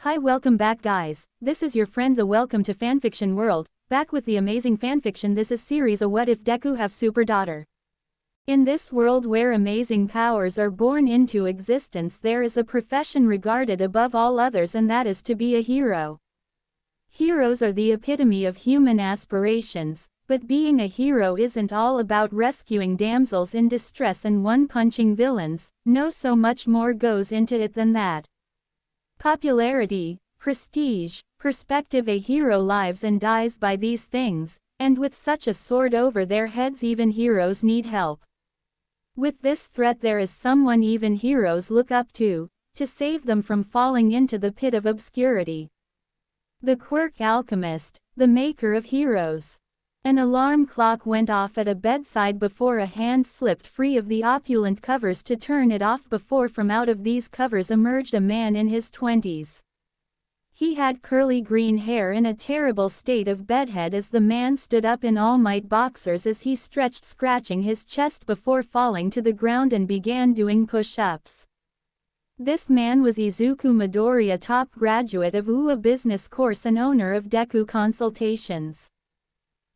Hi, welcome back guys, this is your friend the Welcome to Fanfiction World, back with the amazing fanfiction. This is series a What If Deku Have Super Daughter. In this world where amazing powers are born into existence, there is a profession regarded above all others, and that is to be a hero. Heroes are the epitome of human aspirations, but being a hero isn't all about rescuing damsels in distress and one-punching villains. No, so much more goes into it than that. Popularity, prestige, perspective. A hero lives and dies by these things, and with such a sword over their heads, even heroes need help. With this threat, there is someone even heroes look up to save them from falling into the pit of obscurity. The Quirk Alchemist, the maker of heroes. An alarm clock went off at a bedside before a hand slipped free of the opulent covers to turn it off before from out of these covers emerged a man in his 20s. He had curly green hair in a terrible state of bedhead as the man stood up in All Might boxers as he stretched, scratching his chest before falling to the ground and began doing push-ups. This man was Izuku Midori, a top graduate of UA business course and owner of Deku Consultations.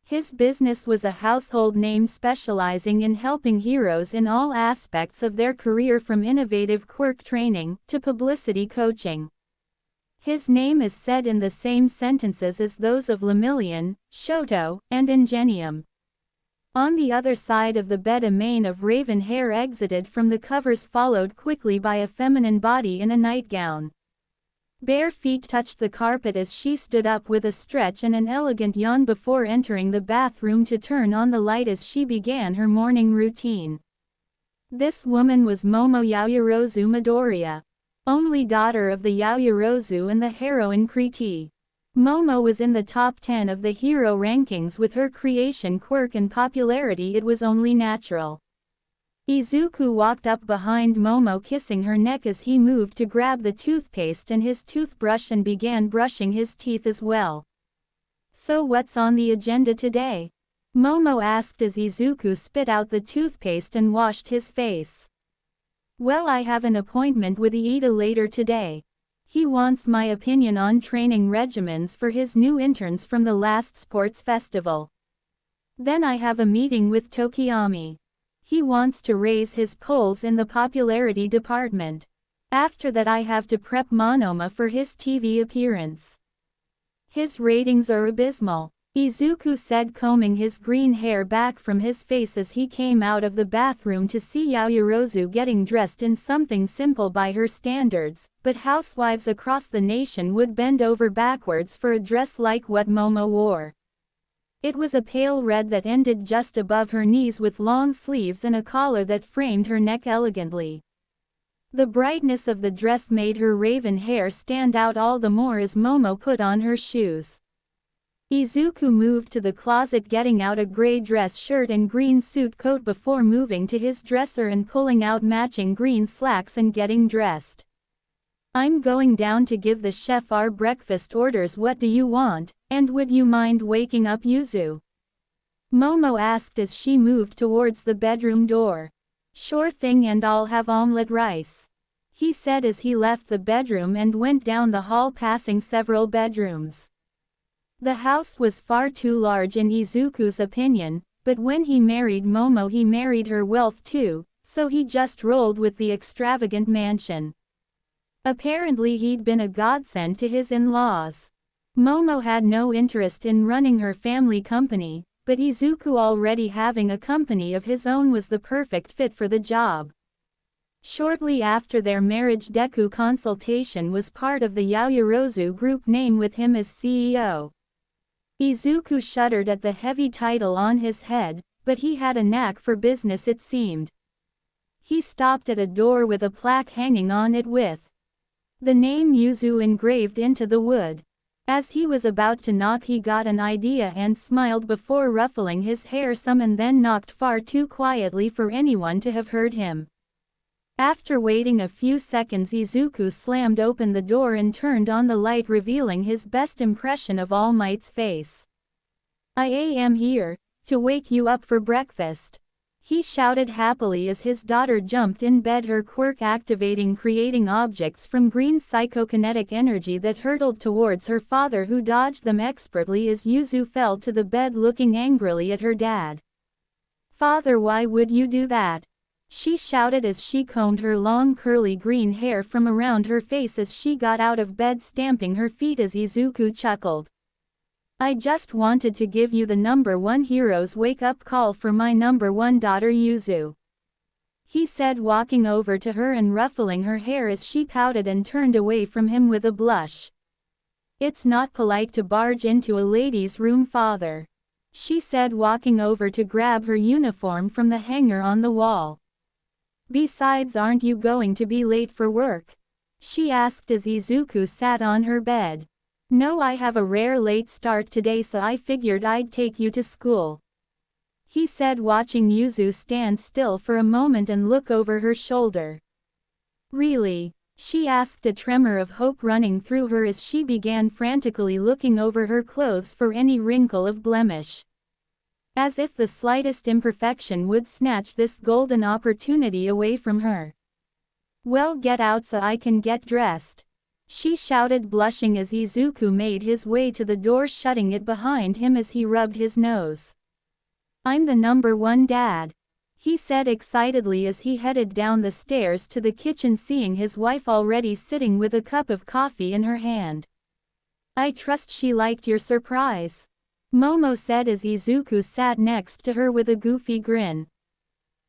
His business was a household name specializing in helping heroes in all aspects of their career, from innovative quirk training to publicity coaching. His name is said in the same sentences as those of Lemillion, Shoto, and Ingenium. On the other side of the bed, a mane of raven hair exited from the covers, followed quickly by a feminine body in a nightgown. Bare feet touched the carpet as she stood up with a stretch and an elegant yawn before entering the bathroom to turn on the light as she began her morning routine. This woman was Momo Yaoyorozu Midoriya, only daughter of the Yaoyorozu and the heroine Kriti. Momo was in the top 10 of the hero rankings. With her creation, quirk, and popularity, it was only natural. Izuku walked up behind Momo, kissing her neck as he moved to grab the toothpaste and his toothbrush and began brushing his teeth as well. "So what's on the agenda today?" Momo asked as Izuku spit out the toothpaste and washed his face. "Well, I have an appointment with Iida later today. He wants my opinion on training regimens for his new interns from the last sports festival. Then I have a meeting with Tokiyami. He wants to raise his polls in the popularity department. After that, I have to prep Monoma for his TV appearance. His ratings are abysmal," Izuku said, combing his green hair back from his face as he came out of the bathroom to see Yaoyorozu getting dressed in something simple by her standards, but housewives across the nation would bend over backwards for a dress like what Momo wore. It was a pale red that ended just above her knees with long sleeves and a collar that framed her neck elegantly. The brightness of the dress made her raven hair stand out all the more as Momo put on her shoes. Izuku moved to the closet, getting out a gray dress shirt and green suit coat before moving to his dresser and pulling out matching green slacks and getting dressed. "I'm going down to give the chef our breakfast orders. What do you want, and would you mind waking up Yuzu?" Momo asked as she moved towards the bedroom door. "Sure thing, and I'll have omelette rice," he said as he left the bedroom and went down the hall, passing several bedrooms. The house was far too large in Izuku's opinion, but when he married Momo, he married her wealth too, so he just rolled with the extravagant mansion. Apparently he'd been a godsend to his in-laws. Momo had no interest in running her family company, but Izuku, already having a company of his own, was the perfect fit for the job. Shortly after their marriage, Deku Consultation was part of the Yaoyorozu group name with him as CEO. Izuku shuddered at the heavy title on his head, but he had a knack for business, it seemed. He stopped at a door with a plaque hanging on it with the name Yuzu engraved into the wood. As he was about to knock, he got an idea and smiled before ruffling his hair some, and then knocked far too quietly for anyone to have heard him. After waiting a few seconds, Izuku slammed open the door and turned on the light, revealing his best impression of All Might's face. "I am here to wake you up for breakfast," He shouted happily as his daughter jumped in bed, her quirk activating, creating objects from green psychokinetic energy that hurtled towards her father, who dodged them expertly as Yuzu fell to the bed looking angrily at her dad. "Father, why would you do that?" she shouted as she combed her long curly green hair from around her face as she got out of bed, stamping her feet as Izuku chuckled. "I just wanted to give you the #1 hero's wake-up call for my #1 daughter Yuzu," he said, walking over to her and ruffling her hair as she pouted and turned away from him with a blush. "It's not polite to barge into a lady's room, father," she said, walking over to grab her uniform from the hanger on the wall. "Besides, aren't you going to be late for work?" she asked as Izuku sat on her bed. "No, I have a rare late start today, so I figured I'd take you to school," he said, watching Yuzu stand still for a moment and look over her shoulder. "Really?" she asked, a tremor of hope running through her as she began frantically looking over her clothes for any wrinkle of blemish, as if the slightest imperfection would snatch this golden opportunity away from her. "Well, get out so I can get dressed," she shouted, blushing as Izuku made his way to the door, shutting it behind him as he rubbed his nose. "I'm the #1 dad," he said excitedly as he headed down the stairs to the kitchen, seeing his wife already sitting with a cup of coffee in her hand. "I trust she liked your surprise," Momo said as Izuku sat next to her with a goofy grin.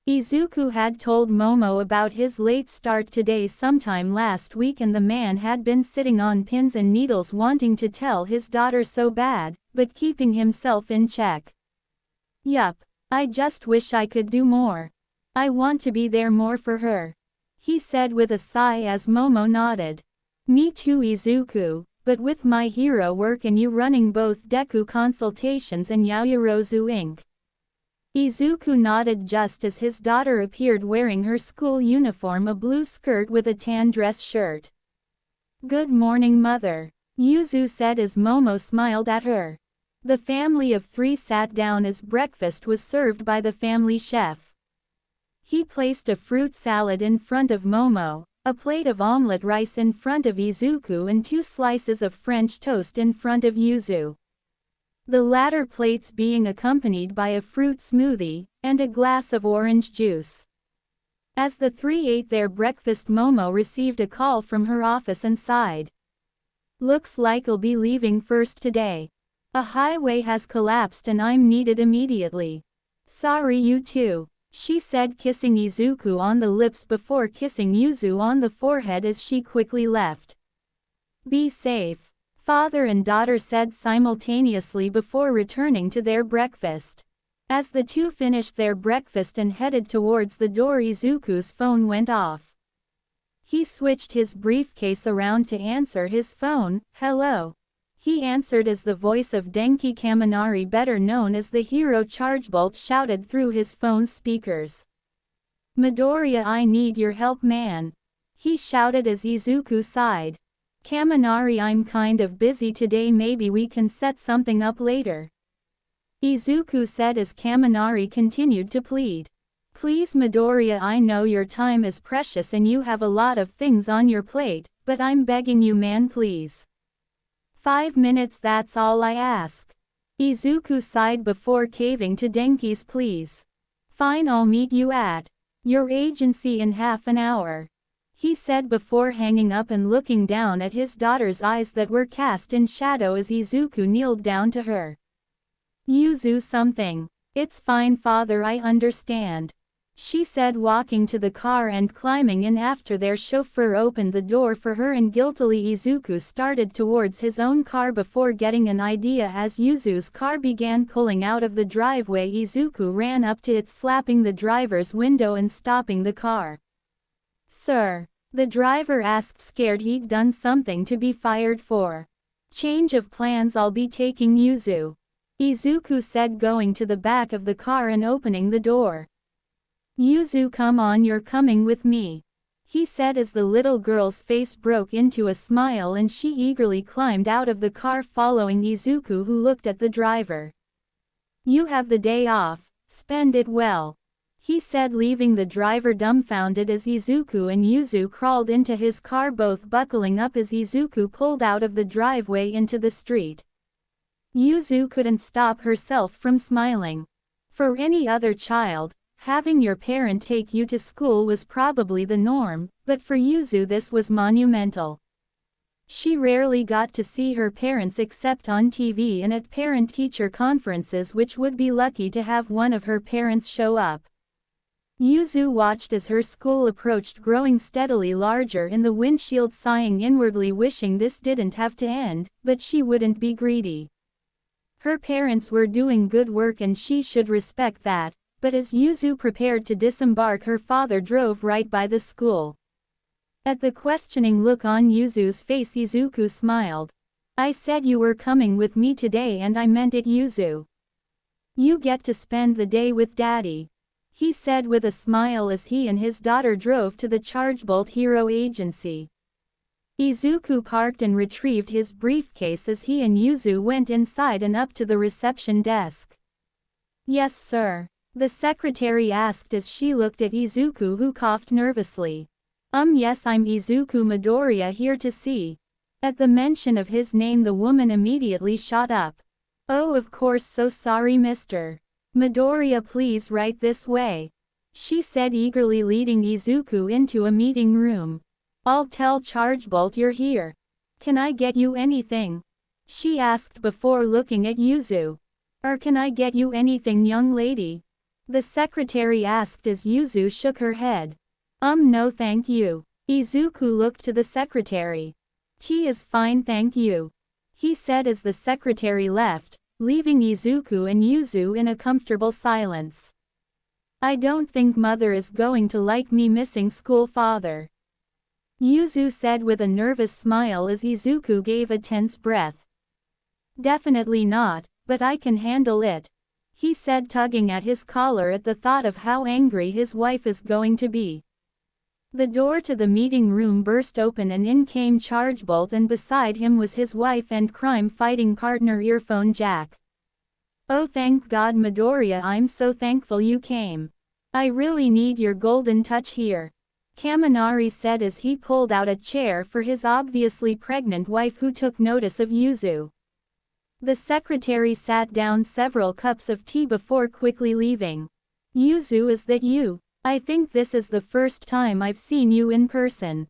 Izuku had told Momo about his late start today sometime last week, and the man had been sitting on pins and needles wanting to tell his daughter so bad, but keeping himself in check. "Yup, I just wish I could do more. I want to be there more for her," he said with a sigh as Momo nodded. "Me too, Izuku, but with my hero work and you running both Deku consultations and Yaoyorozu Inc." Izuku nodded just as his daughter appeared wearing her school uniform, a blue skirt with a tan dress shirt. "Good morning, mother," Yuzu said as Momo smiled at her. The family of 3 sat down as breakfast was served by the family chef. He placed a fruit salad in front of Momo, a plate of omelette rice in front of Izuku, and 2 slices of French toast in front of Yuzu, the latter plates being accompanied by a fruit smoothie and a glass of orange juice. As the 3 ate their breakfast, Momo received a call from her office and sighed. "Looks like I'll be leaving first today. A highway has collapsed and I'm needed immediately." "Sorry, you too," she said, kissing Izuku on the lips before kissing Yuzu on the forehead as she quickly left. "Be safe," father and daughter said simultaneously before returning to their breakfast. As the 2 finished their breakfast and headed towards the door, Izuku's phone went off. He switched his briefcase around to answer his phone. "Hello," he answered as the voice of Denki Kaminari, better known as the hero Chargebolt, shouted through his phone's speakers. "Midoriya, I need your help, man," he shouted as Izuku sighed. "Kaminari, I'm kind of busy today, maybe we can set something up later," Izuku said as Kaminari continued to plead. "Please Midoriya, I know your time is precious and you have a lot of things on your plate, but I'm begging you, man, please. 5 minutes, that's all I ask." Izuku sighed before caving to Denki's pleas. "Fine, I'll meet you at your agency in half an hour," he said before hanging up and looking down at his daughter's eyes that were cast in shadow as Izuku kneeled down to her. "Yuzu, something." "It's fine, father, I understand," she said, walking to the car and climbing in after their chauffeur opened the door for her, and guiltily Izuku started towards his own car before getting an idea as Yuzu's car began pulling out of the driveway. Izuku ran up to it, slapping the driver's window and stopping the car. "Sir," the driver asked, scared he'd done something to be fired for. "Change of plans, I'll be taking Yuzu," Izuku said, going to the back of the car and opening the door. "Yuzu, come on, you're coming with me," he said as the little girl's face broke into a smile and she eagerly climbed out of the car following Izuku, who looked at the driver. "You have the day off, spend it well," he said, leaving the driver dumbfounded as Izuku and Yuzu crawled into his car, both buckling up as Izuku pulled out of the driveway into the street. Yuzu couldn't stop herself from smiling. For any other child, having your parent take you to school was probably the norm, but for Yuzu this was monumental. She rarely got to see her parents except on TV and at parent-teacher conferences, which would be lucky to have one of her parents show up. Yuzu watched as her school approached, growing steadily larger in the windshield, sighing inwardly, wishing this didn't have to end, but she wouldn't be greedy. Her parents were doing good work and she should respect that, but as Yuzu prepared to disembark, her father drove right by the school. At the questioning look on Yuzu's face, Izuku smiled. "I said you were coming with me today and I meant it, Yuzu. You get to spend the day with Daddy," he said with a smile as he and his daughter drove to the Chargebolt Hero Agency. Izuku parked and retrieved his briefcase as he and Yuzu went inside and up to the reception desk. "Yes, sir," the secretary asked as she looked at Izuku, who coughed nervously. Yes, I'm Izuku Midoriya, here to see." At the mention of his name, the woman immediately shot up. "Oh, of course, so sorry, Mr. Midoriya, please right this way," she said eagerly, leading Izuku into a meeting room. "I'll tell Chargebolt you're here. Can I get you anything?" she asked before looking at Yuzu. "Or can I get you anything, young lady?" the secretary asked as Yuzu shook her head. No thank you." Izuku looked to the secretary. "Tea is fine, thank you," he said as the secretary left, leaving Izuku and Yuzu in a comfortable silence. "I don't think Mother is going to like me missing school, Father," Yuzu said with a nervous smile as Izuku gave a tense breath. "Definitely not, but I can handle it," he said, tugging at his collar at the thought of how angry his wife is going to be. The door to the meeting room burst open and in came Chargebolt, and beside him was his wife and crime-fighting partner Earphone Jack. "Oh, thank God, Midoriya, I'm so thankful you came. I really need your golden touch here," Kaminari said as he pulled out a chair for his obviously pregnant wife, who took notice of Yuzu. The secretary sat down several cups of tea before quickly leaving. "Yuzu, is that you? I think this is the first time I've seen you in person.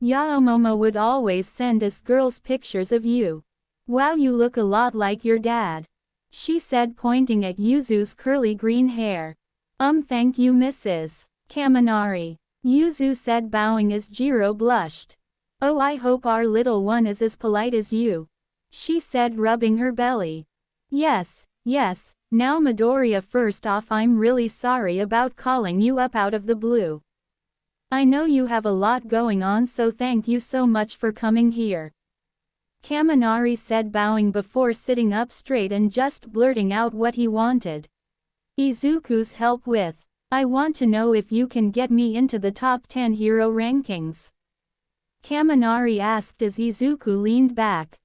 Yaomomo would always send us girls pictures of you. Wow, you look a lot like your dad," she said, pointing at Yuzu's curly green hair. Thank you, Mrs. Kaminari," Yuzu said, bowing as Jiro blushed. "Oh, I hope our little one is as polite as you," she said, rubbing her belly. Yes. Now Midoriya, first off, I'm really sorry about calling you up out of the blue. I know you have a lot going on, so thank you so much for coming here," Kaminari said, bowing before sitting up straight and just blurting out what he wanted. "Izuku's help with. I want to know if you can get me into the top 10 hero rankings," Kaminari asked as Izuku leaned back.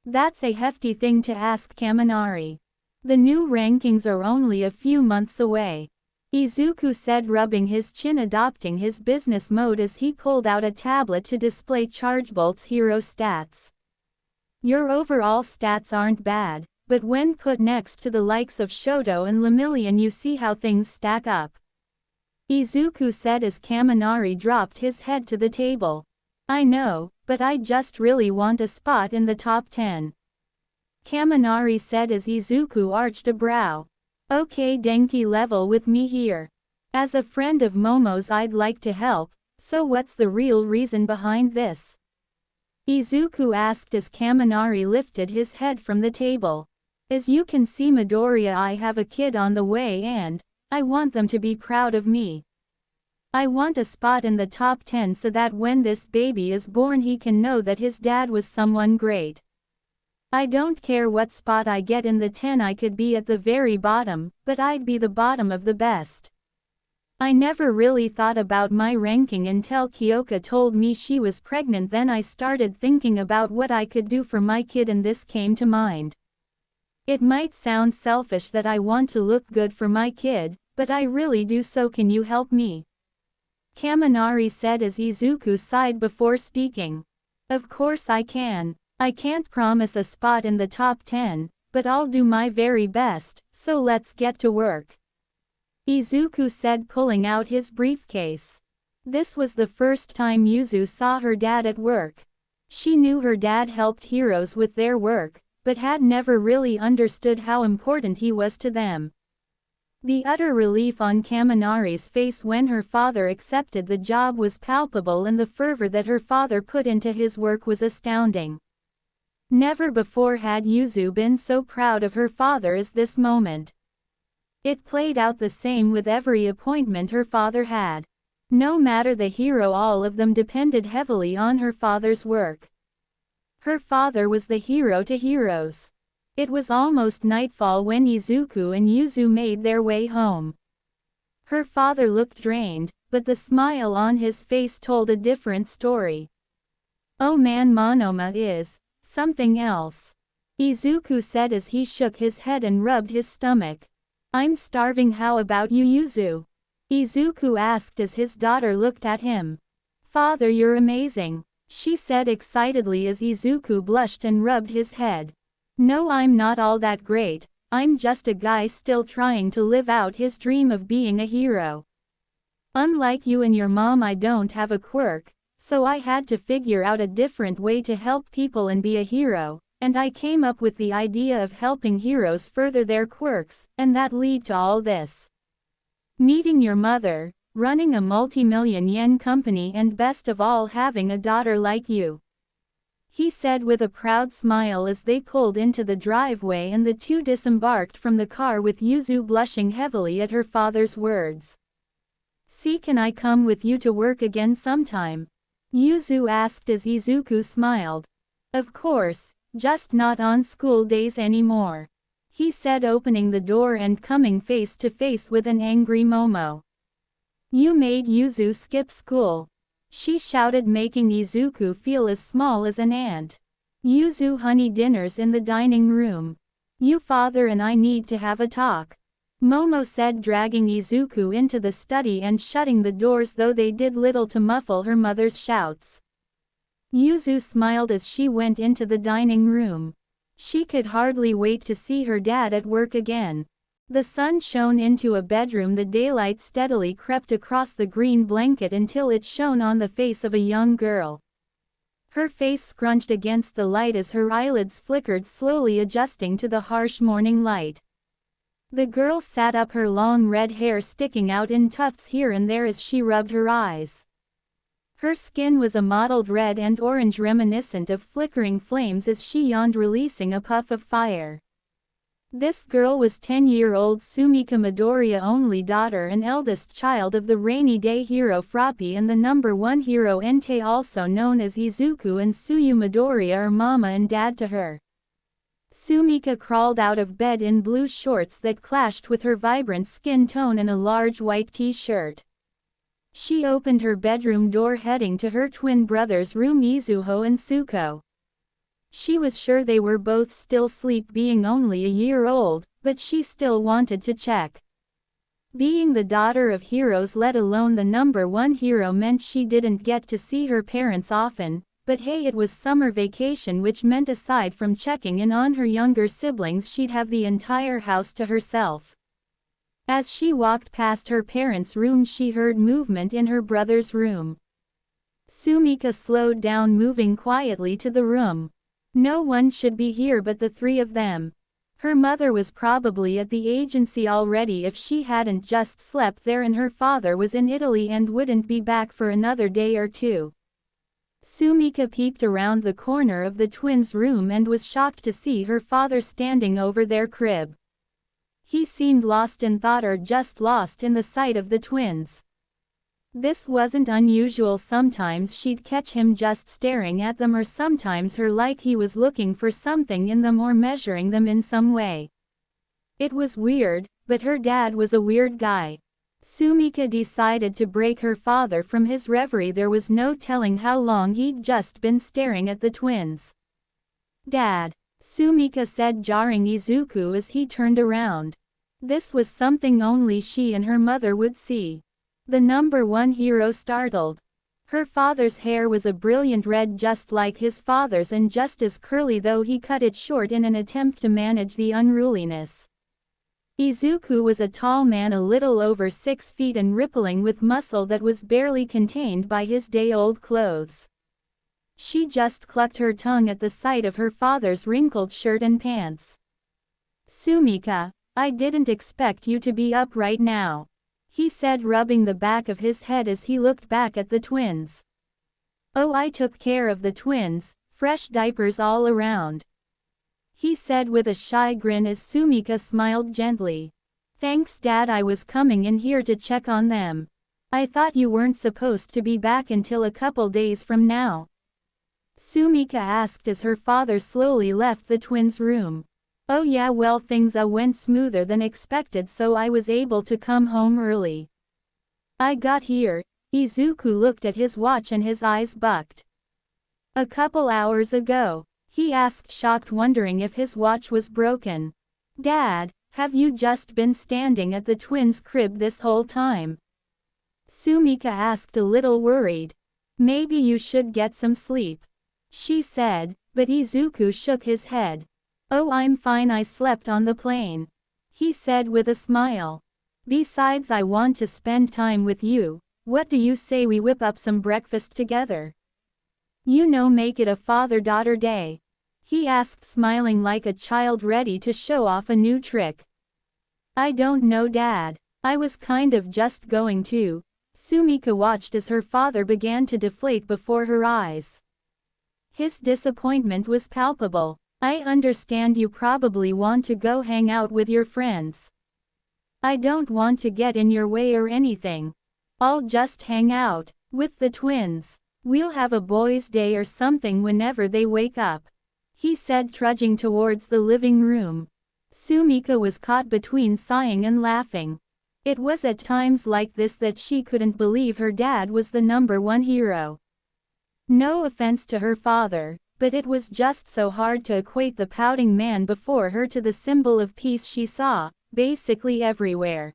"That's a hefty thing to ask, Kaminari. The new rankings are only a few months away," Izuku said, rubbing his chin, adopting his business mode as he pulled out a tablet to display Chargebolt's hero stats. "Your overall stats aren't bad, but when put next to the likes of Shoto and Lemillion, you see how things stack up," Izuku said as Kaminari dropped his head to the table. "I know, but I just really want a spot in the top 10. Kaminari said as Izuku arched a brow. "Okay, Denki, level with me here. As a friend of Momo's, I'd like to help, so what's the real reason behind this?" Izuku asked as Kaminari lifted his head from the table. "As you can see, Midoriya, I have a kid on the way and I want them to be proud of me. I want a spot in the top 10 so that when this baby is born he can know that his dad was someone great. I don't care what spot I get in the 10, I could be at the very bottom, but I'd be the bottom of the best. I never really thought about my ranking until Kyoka told me she was pregnant, then I started thinking about what I could do for my kid and this came to mind. It might sound selfish that I want to look good for my kid, but I really do, so can you help me? Kaminari said as Izuku sighed before speaking. Of course I can. I can't promise a spot in the top 10, but I'll do my very best, so let's get to work. Izuku said, pulling out his briefcase. This was the first time Yuzu saw her dad at work. She knew her dad helped heroes with their work, but had never really understood how important he was to them. The utter relief on Kaminari's face when her father accepted the job was palpable, and the fervor that her father put into his work was astounding. Never before had Yuzu been so proud of her father as this moment. It played out the same with every appointment her father had. No matter the hero, all of them depended heavily on her father's work. Her father was the hero to heroes. It was almost nightfall when Izuku and Yuzu made their way home. Her father looked drained, but the smile on his face told a different story. Oh man, Monoma is something else, Izuku said as he shook his head and rubbed his stomach. I'm starving. How about you, Yuzu? Izuku asked as his daughter looked at him. Father, you're amazing, she said excitedly as Izuku blushed and rubbed his head. No, I'm not all that great, I'm just a guy still trying to live out his dream of being a hero. Unlike you and your mom, I don't have a quirk, so I had to figure out a different way to help people and be a hero, and I came up with the idea of helping heroes further their quirks, and that led to all this. Meeting your mother, running a multi-million yen company, and best of all having a daughter like you, he said with a proud smile as they pulled into the driveway and the two disembarked from the car with Yuzu blushing heavily at her father's words. See, can I come with you to work again sometime? Yuzu asked as Izuku smiled. Of course, just not on school days anymore, he said, opening the door and coming face to face with an angry Momo. You made Yuzu skip school, she shouted, making Izuku feel as small as an ant. Yuzu, honey, dinner's in the dining room. You, father, and I need to have a talk, Momo said, dragging Izuku into the study and shutting the doors, though they did little to muffle her mother's shouts. Yuzu smiled as she went into the dining room. She could hardly wait to see her dad at work again. The sun shone into a bedroom. The daylight steadily crept across the green blanket until it shone on the face of a young girl. Her face scrunched against the light as her eyelids flickered, slowly adjusting to the harsh morning light. The girl sat up, her long red hair sticking out in tufts here and there as she rubbed her eyes. Her skin was a mottled red and orange, reminiscent of flickering flames as she yawned, releasing a puff of fire. This girl was 10-year-old Sumika Midoriya, only daughter and eldest child of the rainy day hero Froppy and the #1 hero Entei, also known as Izuku and Tsuyu Midoriya are mama and dad to her. Sumika crawled out of bed in blue shorts that clashed with her vibrant skin tone and a large white t-shirt. She opened her bedroom door, heading to her twin brothers' room, Izuho and Tsuko. She was sure they were both still asleep, being only a year old, but she still wanted to check. Being the daughter of heroes, let alone the #1 hero, meant she didn't get to see her parents often, but hey, it was summer vacation, which meant aside from checking in on her younger siblings, she'd have the entire house to herself. As she walked past her parents' room, she heard movement in her brother's room. Sumika slowed down, moving quietly to the room. No one should be here but the three of them. Her mother was probably at the agency already if she hadn't just slept there, and her father was in Italy and wouldn't be back for another day or two. Sumika peeked around the corner of the twins' room and was shocked to see her father standing over their crib. He seemed lost in thought, or just lost in the sight of the twins. This wasn't unusual. Sometimes she'd catch him just staring at them, or sometimes her like he was looking for something in them or measuring them in some way. It was weird, but her dad was a weird guy. Sumika decided to break her father from his reverie. There was no telling how long he'd just been staring at the twins. Dad, Sumika said, jarring Izuku as he turned around. This was something only she and her mother would see. The number one hero startled. Her father's hair was a brilliant red just like his father's and just as curly, though he cut it short in an attempt to manage the unruliness. Izuku was a tall man a little over 6 feet and rippling with muscle that was barely contained by his day-old clothes. She just clucked her tongue at the sight of her father's wrinkled shirt and pants. "Sumika, I didn't expect you to be up right now," he said, rubbing the back of his head as he looked back at the twins. "Oh, I took care of the twins, fresh diapers all around," he said with a shy grin as Sumika smiled gently. "Thanks Dad, I was coming in here to check on them. I thought you weren't supposed to be back until a couple days from now?" Sumika asked as her father slowly left the twins' room. "Oh yeah, well things went smoother than expected, so I was able to come home early. I got here." Izuku looked at his watch and his eyes bucked. "A couple hours ago?" he asked, shocked, wondering if his watch was broken. "Dad, have you just been standing at the twins' crib this whole time?" Sumika asked, a little worried. "Maybe you should get some sleep," she said, but Izuku shook his head. "Oh, I'm fine, I slept on the plane," he said with a smile. "Besides, I want to spend time with you. What do you say we whip up some breakfast together? You know, make it a father-daughter day," he asked, smiling like a child ready to show off a new trick. "I don't know Dad. I was kind of just going to." Sumika watched as her father began to deflate before her eyes. His disappointment was palpable. "I understand you probably want to go hang out with your friends. I don't want to get in your way or anything. I'll just hang out with the twins. We'll have a boys' day or something whenever they wake up," he said, trudging towards the living room. Sumika was caught between sighing and laughing. It was at times like this that she couldn't believe her dad was the number one hero. No offense to her father, but it was just so hard to equate the pouting man before her to the symbol of peace she saw, basically everywhere.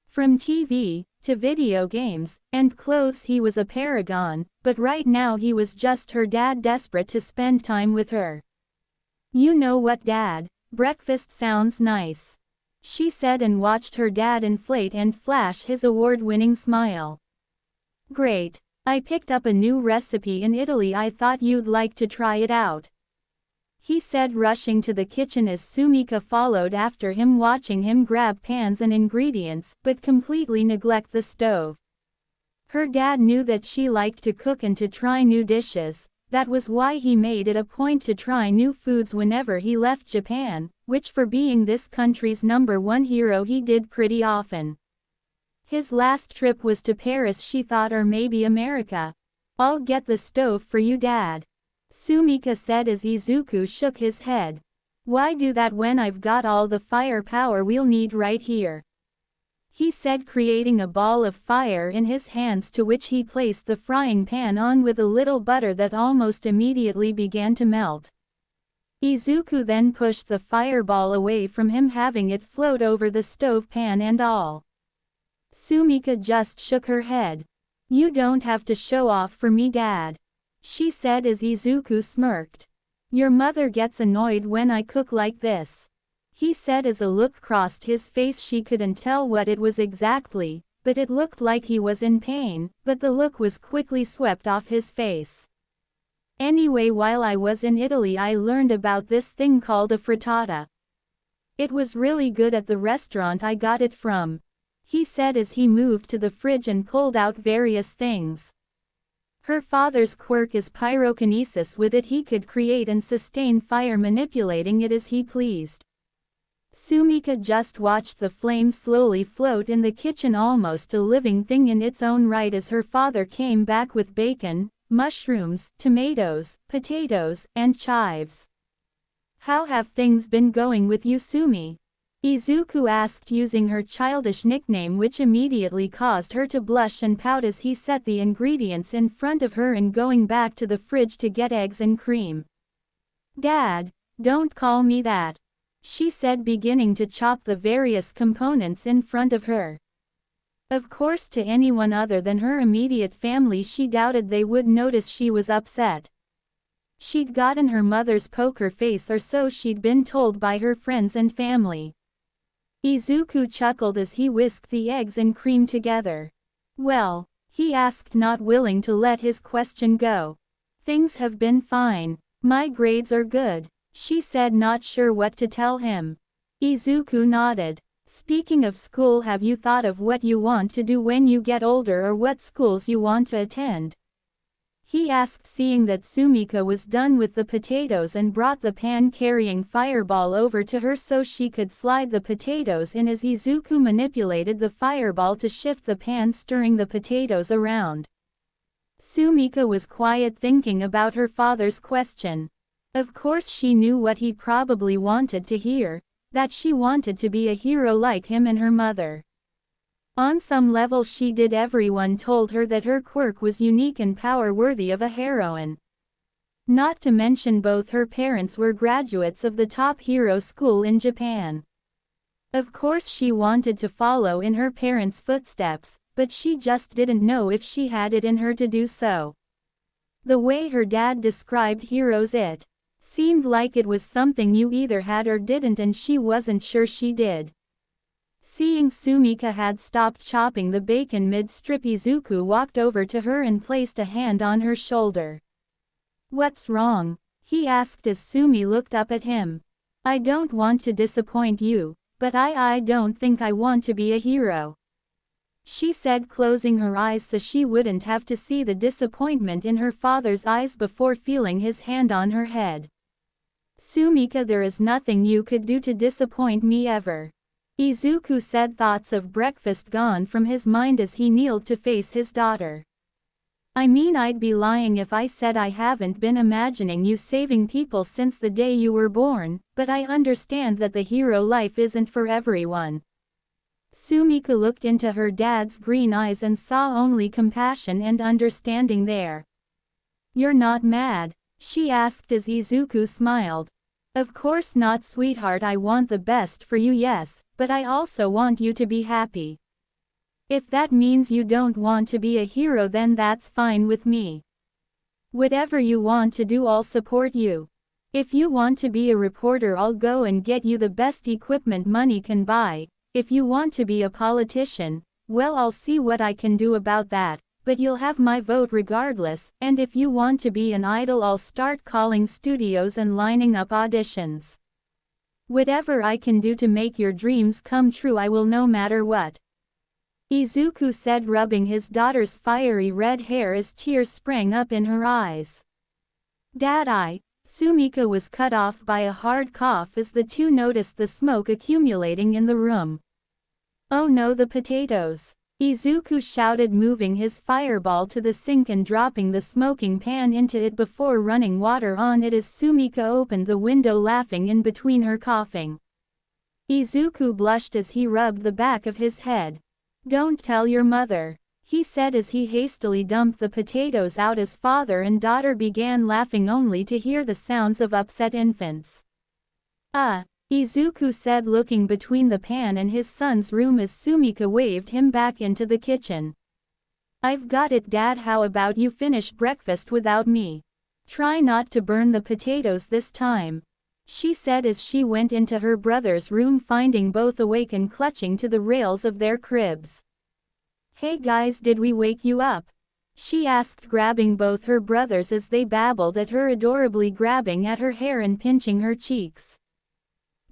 From TV, to video games, and clothes, he was a paragon, but right now he was just her dad, desperate to spend time with her. "You know what, Dad? Breakfast sounds nice," she said, and watched her dad inflate and flash his award-winning smile. "Great. I picked up a new recipe in Italy, I thought you'd like to try it out," he said, rushing to the kitchen as Sumika followed after him, watching him grab pans and ingredients, but completely neglect the stove. Her dad knew that she liked to cook and to try new dishes. That was why he made it a point to try new foods whenever he left Japan, which for being this country's number one hero he did pretty often. His last trip was to Paris, she thought, or maybe America. "I'll get the stove for you, Dad," Sumika said as Izuku shook his head. "Why do that when I've got all the firepower we'll need right here?" he said, creating a ball of fire in his hands, to which he placed the frying pan on with a little butter that almost immediately began to melt. Izuku then pushed the fireball away from him, having it float over the stove, pan and all. Sumika just shook her head. "You don't have to show off for me, Dad," she said as Izuku smirked. "Your mother gets annoyed when I cook like this," he said as a look crossed his face. She couldn't tell what it was exactly, but it looked like he was in pain, but the look was quickly swept off his face. "Anyway, while I was in Italy I learned about this thing called a frittata. It was really good at the restaurant I got it from," he said as he moved to the fridge and pulled out various things. Her father's quirk is pyrokinesis. With it he could create and sustain fire, manipulating it as he pleased. Sumika just watched the flame slowly float in the kitchen, almost a living thing in its own right, as her father came back with bacon, mushrooms, tomatoes, potatoes, and chives. "How have things been going with you, Sumi?" Izuku asked, using her childish nickname, which immediately caused her to blush and pout as he set the ingredients in front of her and going back to the fridge to get eggs and cream. "Dad, don't call me that," she said, beginning to chop the various components in front of her. Of course, to anyone other than her immediate family, she doubted they would notice she was upset. She'd gotten her mother's poker face, or so she'd been told by her friends and family. Izuku chuckled as he whisked the eggs and cream together. "Well," he asked, not willing to let his question go. "Things have been fine. My grades are good," she said, not sure what to tell him. Izuku nodded. "Speaking of school, have you thought of what you want to do when you get older, or what schools you want to attend?" he asked, seeing that Sumika was done with the potatoes and brought the pan-carrying fireball over to her so she could slide the potatoes in as Izuku manipulated the fireball to shift the pan, stirring the potatoes around. Sumika was quiet, thinking about her father's question. Of course she knew what he probably wanted to hear, that she wanted to be a hero like him and her mother. On some level she did. Everyone told her that her quirk was unique and power worthy of a heroine. Not to mention both her parents were graduates of the top hero school in Japan. Of course she wanted to follow in her parents' footsteps, but she just didn't know if she had it in her to do so. The way her dad described heroes, it seemed like it was something you either had or didn't, and she wasn't sure she did. Seeing Sumika had stopped chopping the bacon mid-strip, Izuku walked over to her and placed a hand on her shoulder. "What's wrong?" he asked as Sumi looked up at him. "I don't want to disappoint you, but I don't think I want to be a hero," she said, closing her eyes so she wouldn't have to see the disappointment in her father's eyes before feeling his hand on her head. "Sumika, there is nothing you could do to disappoint me ever," Izuku said, thoughts of breakfast gone from his mind as he kneeled to face his daughter. "I mean, I'd be lying if I said I haven't been imagining you saving people since the day you were born, but I understand that the hero life isn't for everyone." Sumika looked into her dad's green eyes and saw only compassion and understanding there. "You're not mad?" she asked as Izuku smiled. "Of course not, sweetheart. I want the best for you, yes, but I also want you to be happy. If that means you don't want to be a hero, then that's fine with me. Whatever you want to do, I'll support you. If you want to be a reporter, I'll go and get you the best equipment money can buy. If you want to be a politician, well, I'll see what I can do about that, but you'll have my vote regardless, and if you want to be an idol, I'll start calling studios and lining up auditions. Whatever I can do to make your dreams come true, I will, no matter what," Izuku said, rubbing his daughter's fiery red hair as tears sprang up in her eyes. "Dad, Sumika was cut off by a hard cough as the two noticed the smoke accumulating in the room. "Oh no, the potatoes!" Izuku shouted, moving his fireball to the sink and dropping the smoking pan into it before running water on it as Sumika opened the window, laughing in between her coughing. Izuku blushed as he rubbed the back of his head. "Don't tell your mother," he said as he hastily dumped the potatoes out as father and daughter began laughing, only to hear the sounds of upset infants. Izuku said, looking between the pan and his son's room as Sumika waved him back into the kitchen. "I've got it, Dad. How about you finish breakfast without me? Try not to burn the potatoes this time," she said as she went into her brother's room, finding both awake and clutching to the rails of their cribs. "Hey guys, did we wake you up?" she asked, grabbing both her brothers as they babbled at her, adorably grabbing at her hair and pinching her cheeks.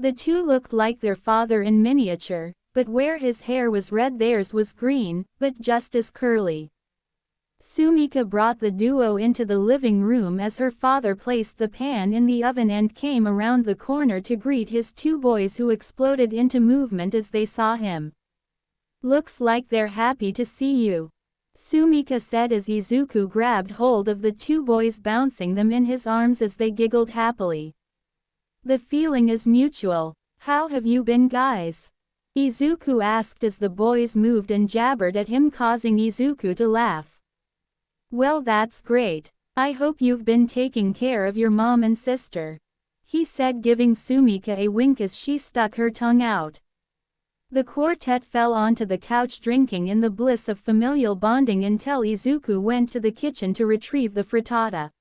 The two looked like their father in miniature, but where his hair was red, theirs was green, but just as curly. Sumika brought the duo into the living room as her father placed the pan in the oven and came around the corner to greet his two boys, who exploded into movement as they saw him. "Looks like they're happy to see you," Sumika said as Izuku grabbed hold of the two boys, bouncing them in his arms as they giggled happily. "The feeling is mutual. How have you been, guys?" Izuku asked as the boys moved and jabbered at him, causing Izuku to laugh. "Well, that's great. I hope you've been taking care of your mom and sister," he said, giving Sumika a wink as she stuck her tongue out. The quartet fell onto the couch drinking in the bliss of familial bonding until Izuku went to the kitchen to retrieve the frittata.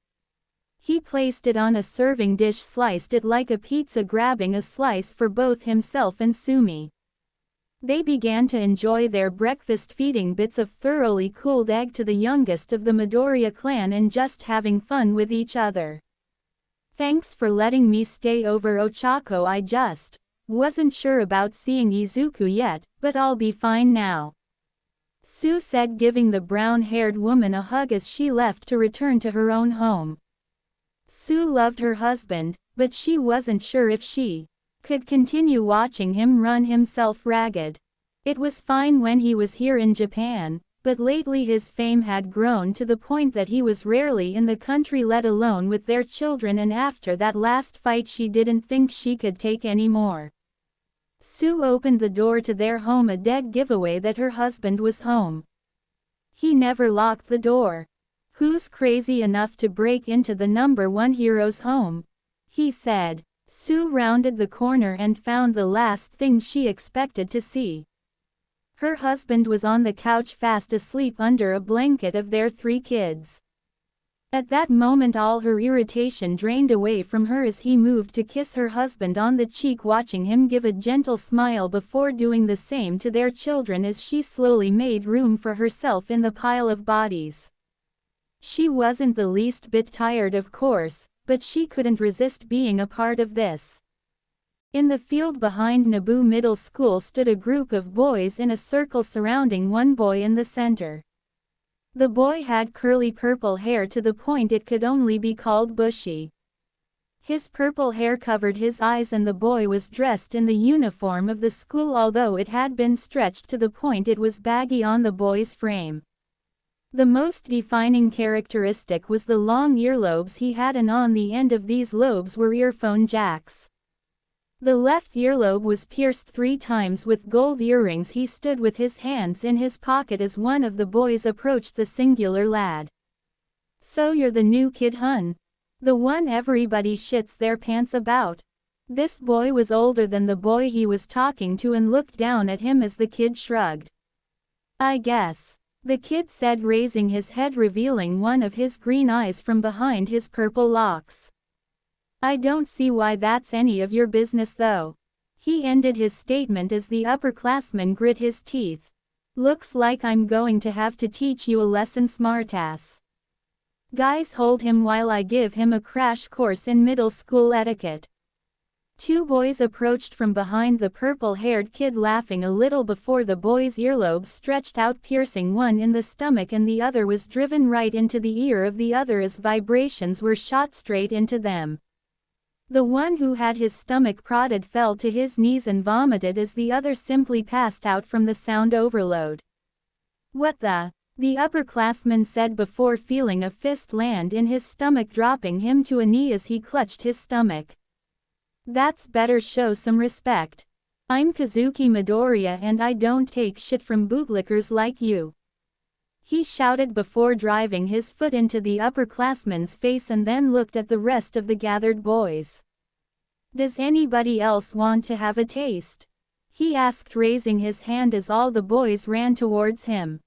He placed it on a serving dish, sliced it like a pizza, grabbing a slice for both himself and Sumi. They began to enjoy their breakfast, feeding bits of thoroughly cooled egg to the youngest of the Midoriya clan and just having fun with each other. "Thanks for letting me stay over, Ochako. I just wasn't sure about seeing Izuku yet, but I'll be fine now," Sue said, giving the brown-haired woman a hug as she left to return to her own home. Sue loved her husband, but she wasn't sure if she could continue watching him run himself ragged. It was fine when he was here in Japan, but lately his fame had grown to the point that he was rarely in the country, let alone with their children, and after that last fight she didn't think she could take any more. Sue opened the door to their home, a dead giveaway that her husband was home. He never locked the door. "Who's crazy enough to break into the #1 hero's home?" he said. Sue rounded the corner and found the last thing she expected to see. Her husband was on the couch fast asleep under a blanket of their 3 kids. At that moment all her irritation drained away from her as he moved to kiss her husband on the cheek, watching him give a gentle smile before doing the same to their children as she slowly made room for herself in the pile of bodies. She wasn't the least bit tired, of course, but she couldn't resist being a part of this. In the field behind Naboo Middle School stood a group of boys in a circle surrounding one boy in the center. The boy had curly purple hair to the point it could only be called bushy. His purple hair covered his eyes and the boy was dressed in the uniform of the school, although it had been stretched to the point it was baggy on the boy's frame. The most defining characteristic was the long earlobes he had, and on the end of these lobes were earphone jacks. The left earlobe was pierced 3 times with gold earrings. He stood with his hands in his pocket as one of the boys approached the singular lad. "So you're the new kid, hun? The one everybody shits their pants about?" This boy was older than the boy he was talking to and looked down at him as the kid shrugged. "I guess," the kid said, raising his head, revealing one of his green eyes from behind his purple locks. "I don't see why that's any of your business though." He ended his statement as the upperclassman grit his teeth. "Looks like I'm going to have to teach you a lesson, smartass. Guys, hold him while I give him a crash course in middle school etiquette." 2 boys approached from behind the purple-haired kid, laughing a little before the boy's earlobes stretched out, piercing one in the stomach and the other was driven right into the ear of the other as vibrations were shot straight into them. The one who had his stomach prodded fell to his knees and vomited as the other simply passed out from the sound overload. "What the?" the upperclassman said before feeling a fist land in his stomach, dropping him to a knee as he clutched his stomach. "That's better, show some respect. I'm Kazuki Midoriya and I don't take shit from bootlickers like you," he shouted before driving his foot into the upperclassman's face and then looked at the rest of the gathered boys. "Does anybody else want to have a taste?" he asked, raising his hand as all the boys ran towards him.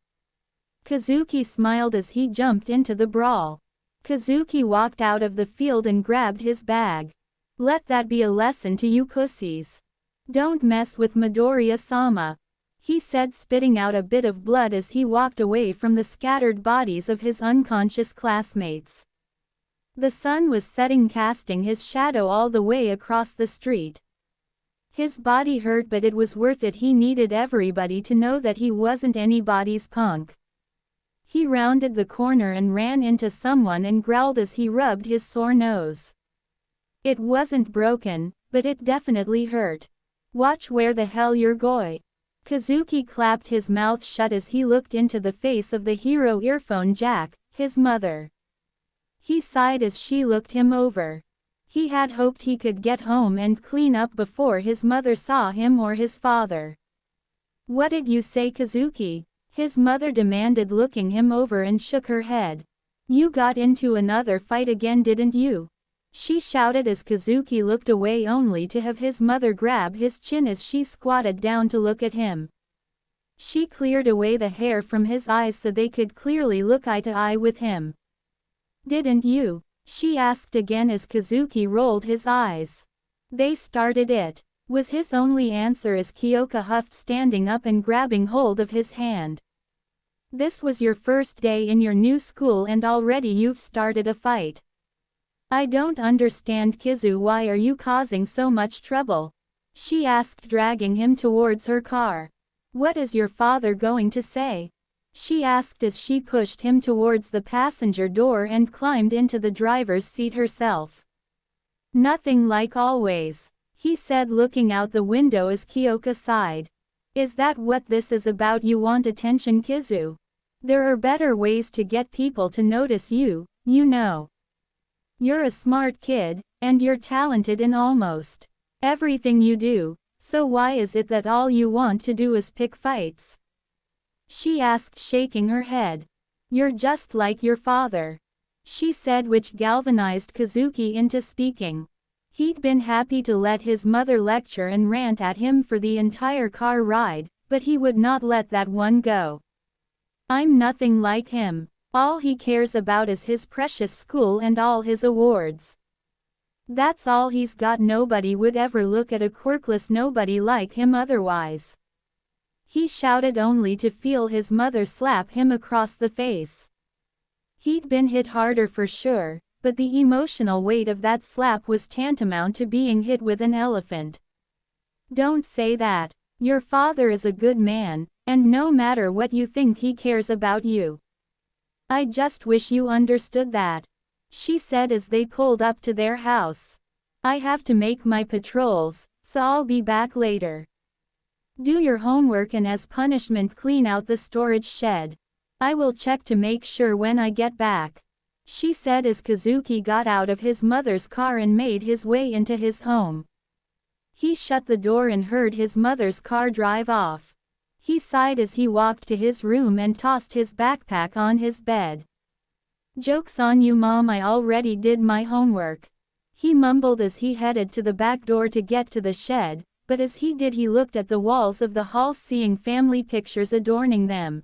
Kazuki smiled as he jumped into the brawl. Kazuki walked out of the field and grabbed his bag. "Let that be a lesson to you pussies. Don't mess with Midoriya-sama," he said, spitting out a bit of blood as he walked away from the scattered bodies of his unconscious classmates. The sun was setting, casting his shadow all the way across the street. His body hurt, but it was worth it. He needed everybody to know that he wasn't anybody's punk. He rounded the corner and ran into someone and growled as he rubbed his sore nose. It wasn't broken, but it definitely hurt. "Watch where the hell you're going." Kazuki clapped his mouth shut as he looked into the face of the hero earphone jack, his mother. He sighed as she looked him over. He had hoped he could get home and clean up before his mother saw him or his father. "What did you say, Kazuki?" his mother demanded, looking him over, and shook her head. "You got into another fight again, didn't you?" she shouted as Kazuki looked away only to have his mother grab his chin as she squatted down to look at him. She cleared away the hair from his eyes so they could clearly look eye to eye with him. "Didn't you?" she asked again as Kazuki rolled his eyes. "They started it," was his only answer as Kyoka huffed, standing up and grabbing hold of his hand. "This was your first day in your new school and already you've started a fight. I don't understand, Kizu, why are you causing so much trouble?" she asked, dragging him towards her car. "What is your father going to say?" she asked as she pushed him towards the passenger door and climbed into the driver's seat herself. "Nothing, like always," he said, looking out the window as Kyoka sighed. "Is that what this is about? You want attention, Kizu? There are better ways to get people to notice you, you know. You're a smart kid, and you're talented in almost everything you do, so why is it that all you want to do is pick fights?" she asked, shaking her head. "You're just like your father," she said, which galvanized Kazuki into speaking. He'd been happy to let his mother lecture and rant at him for the entire car ride, but he would not let that one go. "I'm nothing like him. All he cares about is his precious school and all his awards. That's all he's got. Nobody would ever look at a quirkless nobody like him otherwise," he shouted, only to feel his mother slap him across the face. He'd been hit harder for sure, but the emotional weight of that slap was tantamount to being hit with an elephant. "Don't say that. Your father is a good man, and no matter what you think, he cares about you. I just wish you understood that," she said as they pulled up to their house. "I have to make my patrols, so I'll be back later. Do your homework and as punishment clean out the storage shed. I will check to make sure when I get back," she said as Kazuki got out of his mother's car and made his way into his home. He shut the door and heard his mother's car drive off. He sighed as he walked to his room and tossed his backpack on his bed. "Joke's on you, Mom, I already did my homework," he mumbled as he headed to the back door to get to the shed, but as he did he looked at the walls of the hall, seeing family pictures adorning them.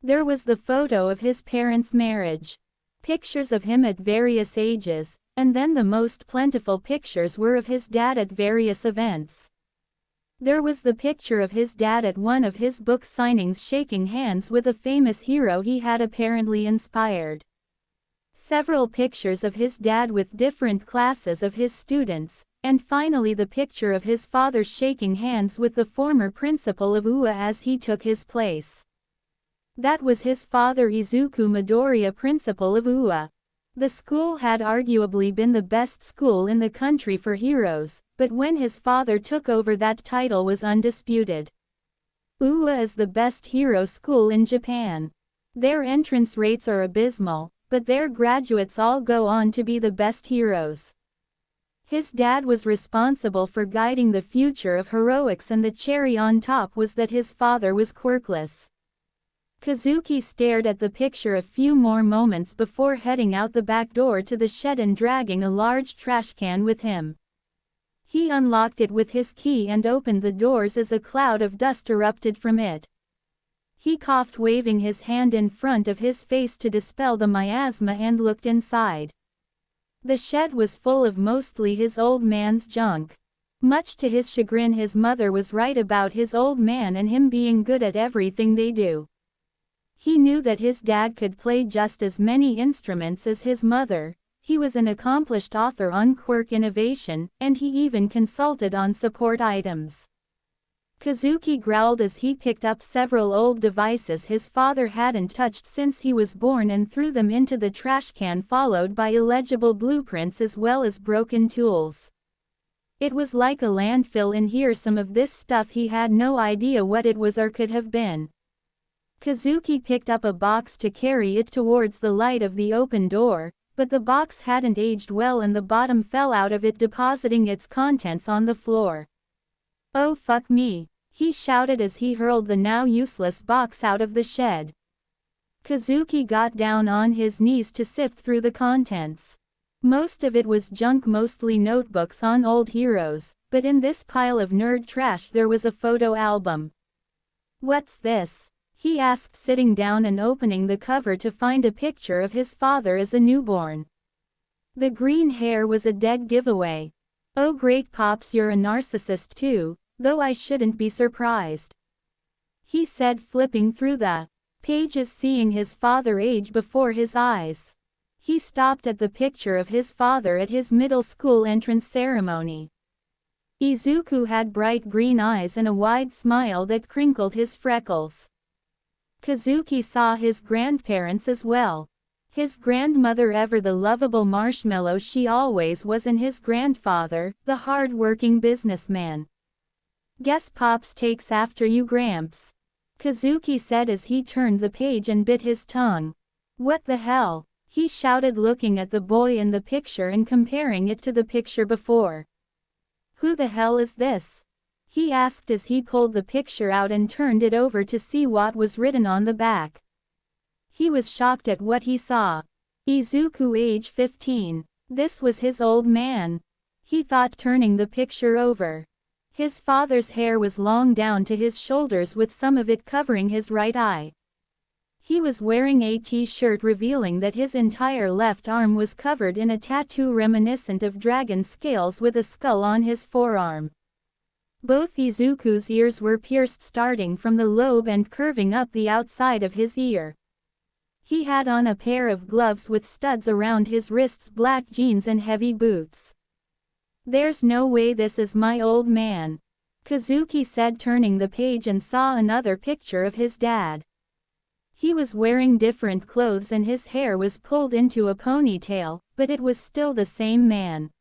There was the photo of his parents' marriage, pictures of him at various ages, and then the most plentiful pictures were of his dad at various events. There was the picture of his dad at one of his book signings shaking hands with a famous hero he had apparently inspired. Several pictures of his dad with different classes of his students, and finally the picture of his father shaking hands with the former principal of UA as he took his place. That was his father, Izuku Midoriya, principal of UA. The school had arguably been the best school in the country for heroes, but when his father took over, that title was undisputed. UA is the best hero school in Japan. Their entrance rates are abysmal, but their graduates all go on to be the best heroes. His dad was responsible for guiding the future of heroics, and the cherry on top was that his father was quirkless. Kazuki stared at the picture a few more moments before heading out the back door to the shed and dragging a large trash can with him. He unlocked it with his key and opened the doors as a cloud of dust erupted from it. He coughed, waving his hand in front of his face to dispel the miasma, and looked inside. The shed was full of mostly his old man's junk. Much to his chagrin, his mother was right about his old man and him being good at everything they do. He knew that his dad could play just as many instruments as his mother. He was an accomplished author on quirk innovation, and he even consulted on support items. Kazuki growled as he picked up several old devices his father hadn't touched since he was born and threw them into the trash can, followed by illegible blueprints as well as broken tools. It was like a landfill in here. Some of this stuff he had no idea what it was or could have been. Kazuki picked up a box to carry it towards the light of the open door, but the box hadn't aged well and the bottom fell out of it, depositing its contents on the floor. "Oh fuck me," he shouted as he hurled the now useless box out of the shed. Kazuki got down on his knees to sift through the contents. Most of it was junk, mostly notebooks on old heroes, but in this pile of nerd trash there was a photo album. "What's this?" he asked, sitting down and opening the cover to find a picture of his father as a newborn. The green hair was a dead giveaway. "Oh great Pops, you're a narcissist too, though I shouldn't be surprised," he said, flipping through the pages, seeing his father age before his eyes. He stopped at the picture of his father at his middle school entrance ceremony. Izuku had bright green eyes and a wide smile that crinkled his freckles. Kazuki saw his grandparents as well. His grandmother, ever the lovable marshmallow she always was, and his grandfather, the hard-working businessman. "Guess Pops takes after you, Gramps," Kazuki said as he turned the page and bit his tongue. "What the hell?" he shouted, looking at the boy in the picture and comparing it to the picture before. "Who the hell is this?" he asked as he pulled the picture out and turned it over to see what was written on the back. He was shocked at what he saw. Izuku, age 15. This was his old man, he thought, turning the picture over. His father's hair was long down to his shoulders, with some of it covering his right eye. He was wearing a t-shirt revealing that his entire left arm was covered in a tattoo reminiscent of dragon scales with a skull on his forearm. Both Izuku's ears were pierced, starting from the lobe and curving up the outside of his ear. He had on a pair of gloves with studs around his wrists, black jeans and heavy boots. "There's no way this is my old man," Kazuki said, turning the page and saw another picture of his dad. He was wearing different clothes and his hair was pulled into a ponytail, but it was still the same man.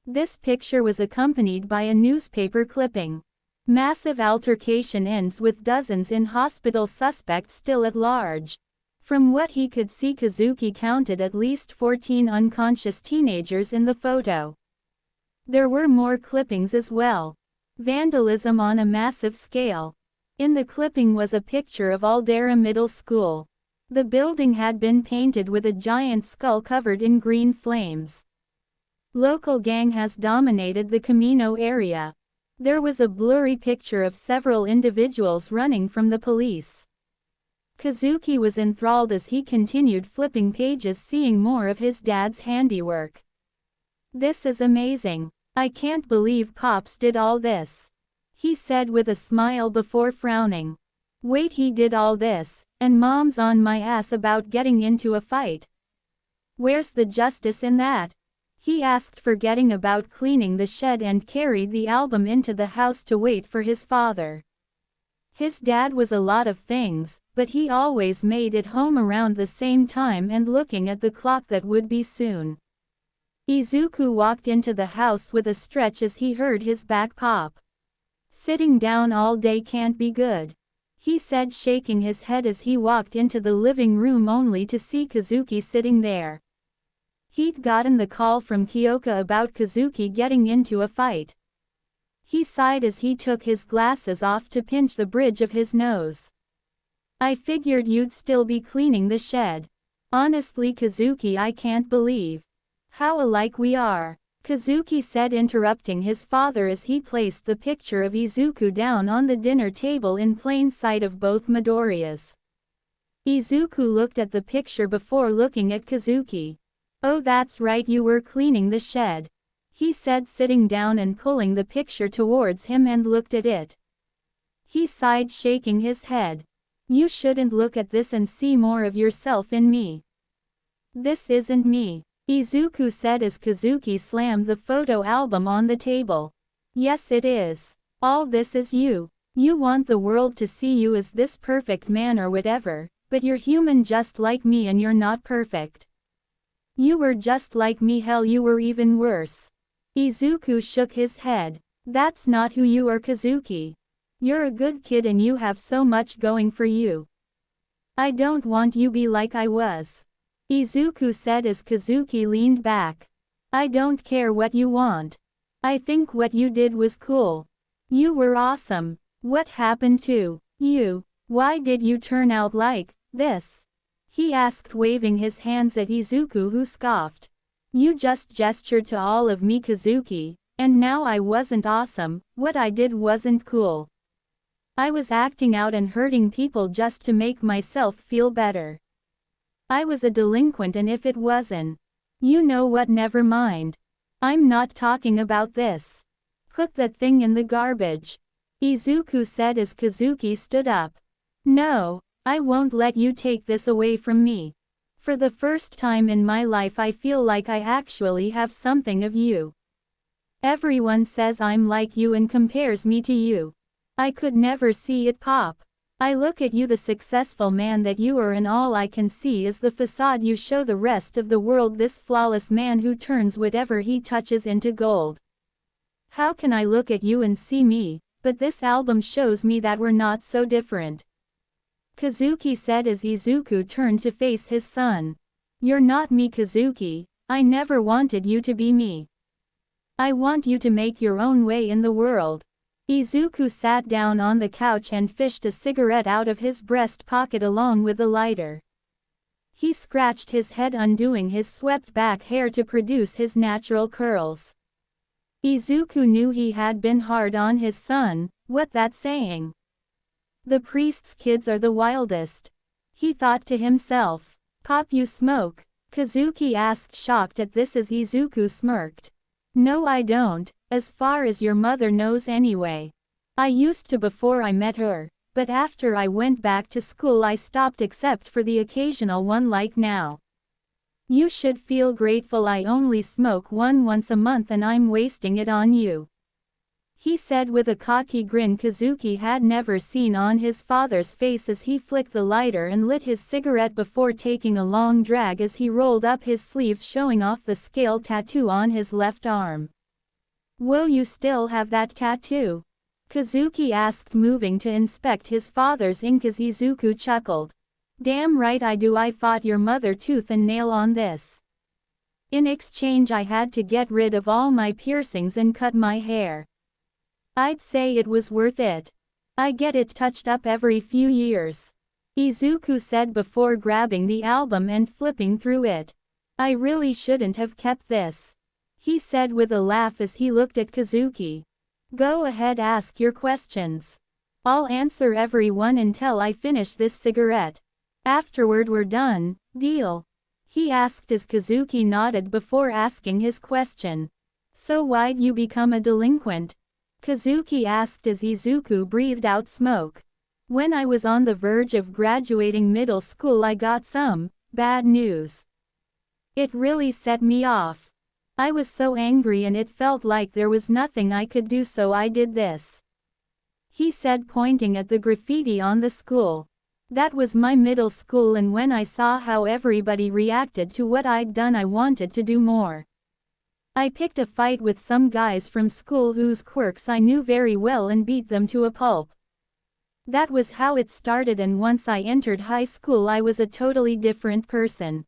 This picture was accompanied by a newspaper clipping. "Massive altercation ends with dozens in hospital, suspect still at large." From what he could see, Kazuki counted at least 14 unconscious teenagers in the photo. There were more clippings as well. Vandalism on a massive scale. In the clipping was a picture of Aldera Middle School. The building had been painted with a giant skull covered in green flames. "Local gang has dominated the Camino area." There was a blurry picture of several individuals running from the police. Kazuki was enthralled as he continued flipping pages, seeing more of his dad's handiwork. "This is amazing. I can't believe Pops did all this," he said with a smile before frowning. "Wait, he did all this, and Mom's on my ass about getting into a fight. Where's the justice in that?" he asked, forgetting about cleaning the shed, and carried the album into the house to wait for his father. His dad was a lot of things, but he always made it home around the same time, and looking at the clock that would be soon. Izuku walked into the house with a stretch as he heard his back pop. "Sitting down all day can't be good," he said, shaking his head as he walked into the living room only to see Kazuki sitting there. He'd gotten the call from Kyoka about Kazuki getting into a fight. He sighed as he took his glasses off to pinch the bridge of his nose. "I figured you'd still be cleaning the shed. Honestly, Kazuki, I can't believe how alike we are," Kazuki said, interrupting his father as he placed the picture of Izuku down on the dinner table in plain sight of both Midoriya's. Izuku looked at the picture before looking at Kazuki. "Oh, that's right, you were cleaning the shed," he said, sitting down and pulling the picture towards him, and looked at it. He sighed, shaking his head. "You shouldn't look at this and see more of yourself in me." "This isn't me," Izuku said as Kazuki slammed the photo album on the table. "Yes, it is. All this is you. You want the world to see you as this perfect man or whatever, but you're human just like me, and you're not perfect. You were just like me, hell, you were even worse." Izuku shook his head. "That's not who you are, Kazuki. You're a good kid and you have so much going for you. I don't want you be like I was," Izuku said as Kazuki leaned back. "I don't care what you want. I think what you did was cool. You were awesome. What happened to you? Why did you turn out like this?" he asked, waving his hands at Izuku, who scoffed. You just gestured to all of me, Kazuki, and now I wasn't awesome, what I did wasn't cool. I was acting out and hurting people just to make myself feel better. I was a delinquent, and if it wasn't, you know what, never mind. I'm not talking about this. Put that thing in the garbage, Izuku said as Kazuki stood up. No, I won't let you take this away from me. For the first time in my life I feel like I actually have something of you. Everyone says I'm like you and compares me to you. I could never see it, Pop. I look at you, the successful man that you are, and all I can see is the facade you show the rest of the world, this flawless man who turns whatever he touches into gold. How can I look at you and see me, but this album shows me that we're not so different, Kazuki said as Izuku turned to face his son. You're not me, Kazuki. I never wanted you to be me. I want you to make your own way in the world. Izuku sat down on the couch and fished a cigarette out of his breast pocket along with the lighter. He scratched his head, undoing his swept-back hair to produce his natural curls. Izuku knew he had been hard on his son. What that saying? The priest's kids are the wildest, he thought to himself. Pop, you smoke? Kazuki asked, shocked at this as Izuku smirked. No, I don't, as far as your mother knows anyway. I used to before I met her, but after I went back to school I stopped except for the occasional one like now. You should feel grateful. I only smoke one once a month and I'm wasting it on you, he said with a cocky grin Kazuki had never seen on his father's face as he flicked the lighter and lit his cigarette before taking a long drag as he rolled up his sleeves, showing off the scale tattoo on his left arm. Whoa, you still have that tattoo? Kazuki asked, moving to inspect his father's ink as Izuku chuckled. Damn right I do. I fought your mother tooth and nail on this. In exchange I had to get rid of all my piercings and cut my hair. I'd say it was worth it. I get it touched up every few years, Izuku said before grabbing the album and flipping through it. I really shouldn't have kept this, he said with a laugh as he looked at Kazuki. Go ahead, ask your questions. I'll answer every one until I finish this cigarette. Afterward we're done, deal? He asked as Kazuki nodded before asking his question. So why'd you become a delinquent? Kazuki asked as Izuku breathed out smoke. When I was on the verge of graduating middle school I got some bad news. It really set me off. I was so angry and it felt like there was nothing I could do, so I did this, he said, pointing at the graffiti on the school. That was my middle school, and when I saw how everybody reacted to what I'd done I wanted to do more. I picked a fight with some guys from school whose quirks I knew very well and beat them to a pulp. That was how it started, and once I entered high school I was a totally different person.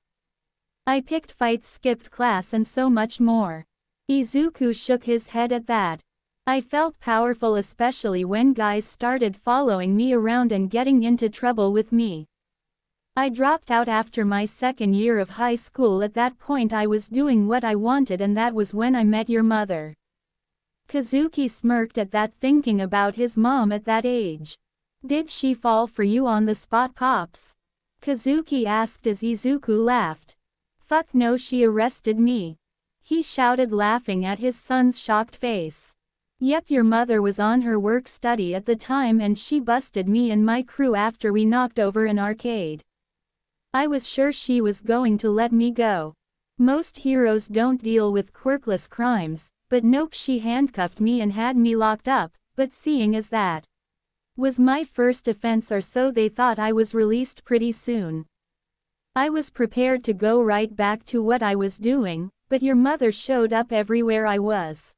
I picked fights, skipped class and so much more. Izuku shook his head at that. I felt powerful, especially when guys started following me around and getting into trouble with me. I dropped out after my second year of high school. At that point I was doing what I wanted, and that was when I met your mother. Kazuki smirked at that, thinking about his mom at that age. Did she fall for you on the spot, Pops? Kazuki asked as Izuku laughed. Fuck no, she arrested me, he shouted, laughing at his son's shocked face. Yep, your mother was on her work study at the time and she busted me and my crew after we knocked over an arcade. I was sure she was going to let me go. Most heroes don't deal with quirkless crimes, but nope, she handcuffed me and had me locked up, but seeing as that was my first offense or so, they thought I was released pretty soon. I was prepared to go right back to what I was doing, but your mother showed up everywhere I was.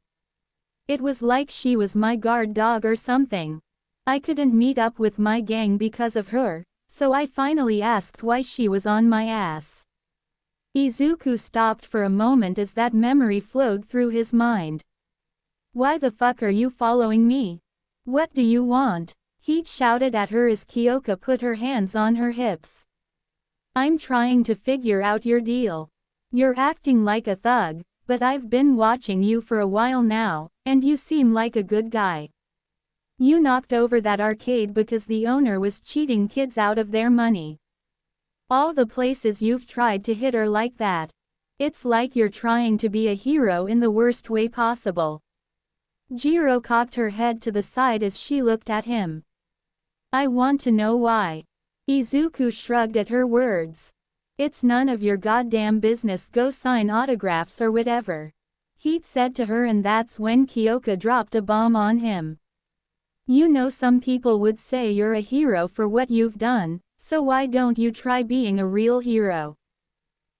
It was like she was my guard dog or something. I couldn't meet up with my gang because of her. So I finally asked why she was on my ass. Izuku stopped for a moment as that memory flowed through his mind. Why the fuck are you following me? What do you want? He shouted at her as Kyoka put her hands on her hips. I'm trying to figure out your deal. You're acting like a thug, but I've been watching you for a while now, and you seem like a good guy. You knocked over that arcade because the owner was cheating kids out of their money. All the places you've tried to hit are like that. It's like you're trying to be a hero in the worst way possible. Jiro cocked her head to the side as she looked at him. I want to know why. Izuku shrugged at her words. It's none of your goddamn business, go sign autographs or whatever. He'd said to her, and that's when Kyoka dropped a bomb on him. You know, some people would say you're a hero for what you've done, so why don't you try being a real hero?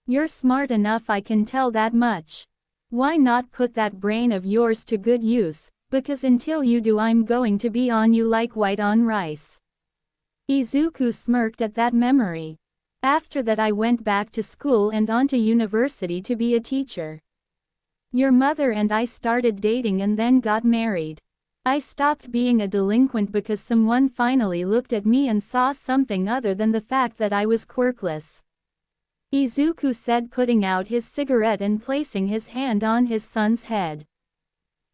You're smart enough, I can tell that much. Why not put that brain of yours to good use, because until you do I'm going to be on you like white on rice. Izuku smirked at that memory. After that I went back to school and on to university to be a teacher. Your mother and I started dating and then got married. I stopped being a delinquent because someone finally looked at me and saw something other than the fact that I was quirkless. Izuku said, putting out his cigarette and placing his hand on his son's head.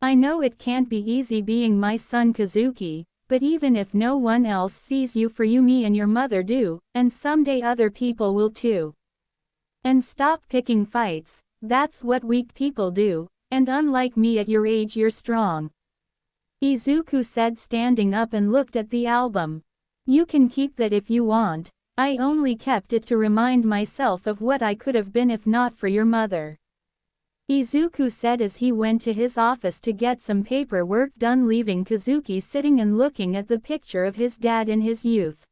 I know it can't be easy being my son Kazuki, but even if no one else sees you for you, me and your mother do, and someday other people will too. And stop picking fights, that's what weak people do, and unlike me at your age you're strong. Izuku said, standing up, and looked at the album. You can keep that if you want. I only kept it to remind myself of what I could have been if not for your mother. Izuku said as he went to his office to get some paperwork done, leaving Kazuki sitting and looking at the picture of his dad in his youth.